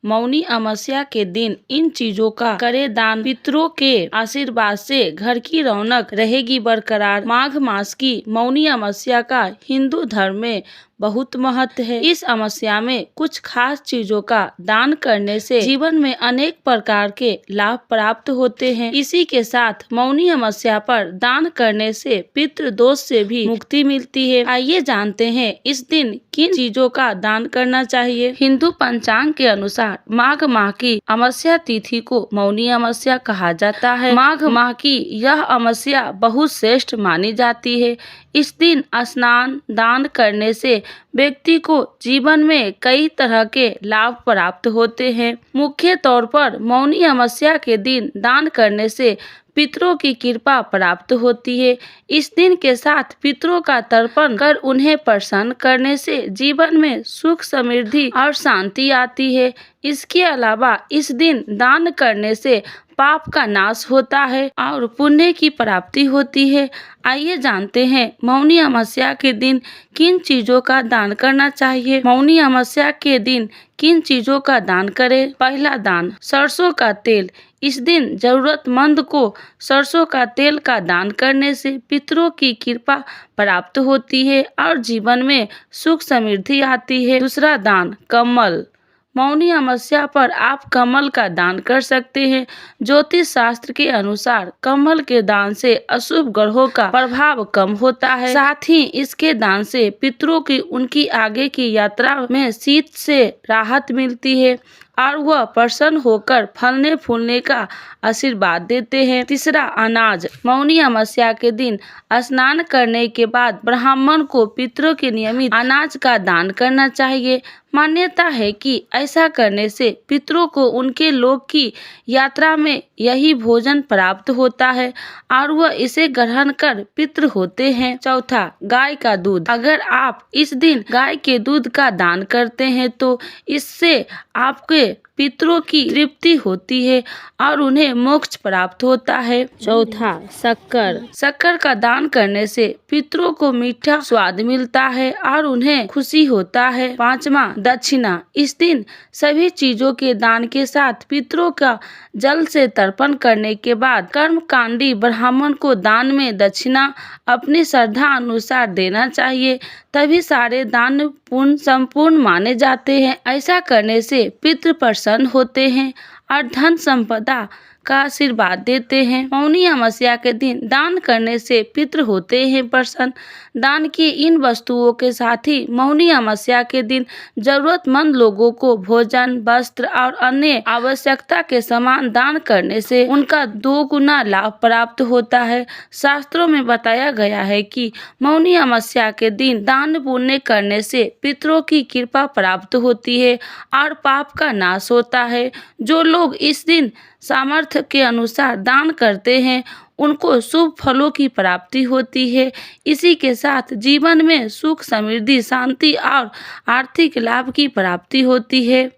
मौनी अमावस्या के दिन इन चीजों का करे दान। पितरों के आशीर्वाद से घर की रौनक रहेगी बरकरार। माघ मास की मौनी अमावस्या का हिंदू धर्म में बहुत महत्व है। इस अमावस्या में कुछ खास चीजों का दान करने से जीवन में अनेक प्रकार के लाभ प्राप्त होते हैं। इसी के साथ मौनी अमावस्या पर दान करने से पितृ दोष से भी मुक्ति मिलती है। आइए जानते हैं इस दिन किन चीजों का दान करना चाहिए। हिंदू पंचांग के अनुसार माघ माह की अमावस्या तिथि को मौनी अमावस्या कहा जाता है। माघ माह की यह अमावस्या बहुत श्रेष्ठ मानी जाती है। इस दिन स्नान दान करने से व्यक्ति को जीवन में कई तरह के लाभ प्राप्त होते हैं। मुख्य तौर पर मौनी अमावस्या के दिन दान करने से पितरों की कृपा प्राप्त होती है। इस दिन के साथ पितरों का तर्पण कर उन्हें प्रसन्न करने से जीवन में सुख समृद्धि और शांति आती है। इसके अलावा इस दिन दान करने से पाप का नाश होता है और पुण्य की प्राप्ति होती है। आइए जानते हैं मौनी अमावस्या के दिन किन चीजों का दान करना चाहिए। मौनी अमावस्या के दिन किन चीजों का दान करें। पहला दान सरसों का तेल। इस दिन जरूरतमंद को सरसों का तेल का दान करने से पितरों की कृपा प्राप्त होती है और जीवन में सुख समृद्धि आती है। दूसरा दान कमल। मौनी अमावस्या पर आप कमल का दान कर सकते हैं। ज्योतिष शास्त्र के अनुसार कमल के दान से अशुभ ग्रहों का प्रभाव कम होता है। साथ ही इसके दान से पितरों की उनकी आगे की यात्रा में शीत से राहत मिलती है और वह प्रसन्न होकर फलने फूलने का आशीर्वाद देते हैं। तीसरा अनाज। मौनी अमावस्या के दिन स्नान करने के बाद ब्राह्मण को पितरों के नियमित अनाज का दान करना चाहिए। मान्यता है कि ऐसा करने से पितरों को उनके लोक की यात्रा में यही भोजन प्राप्त होता है और वह इसे ग्रहण कर पितृ होते हैं। चौथा गाय का दूध। अगर आप इस दिन गाय के दूध का दान करते हैं तो इससे आपके पितरों की तृप्ति होती है और उन्हें मोक्ष प्राप्त होता है। चौथा शक्कर। शक्कर का दान करने से पितरों को मीठा स्वाद मिलता है और उन्हें खुशी होता है। पांचवा दक्षिणा। इस दिन सभी चीजों के दान के साथ पितरों का जल से तर्पण करने के बाद कर्मकांडी ब्राह्मण को दान में दक्षिणा अपनी श्रद्धा अनुसार देना चाहिए, तभी सारे दान पुण्य संपूर्ण माने जाते हैं। ऐसा करने से पितृ प्रसन्न होते हैं और धन संपदा का आशीर्वाद देते हैं। मौनी अमावस्या के दिन दान करने से पितृ होते हैं प्रसन्न। दान की इन वस्तुओं के साथ ही मौनी अमावस्या के दिन जरूरतमंद लोगों को भोजन वस्त्र और अन्य आवश्यकता के सामान दान करने से उनका 2 गुना लाभ प्राप्त होता है। शास्त्रों में बताया गया है कि मौनी अमावस्या के दिन दान पुण्य करने से पितरों की कृपा प्राप्त होती है और पाप का नाश होता है। जो लोग इस दिन सामर्थ्य के अनुसार दान करते हैं उनको शुभ फलों की प्राप्ति होती है। इसी के साथ जीवन में सुख समृद्धि शांति और आर्थिक लाभ की प्राप्ति होती है।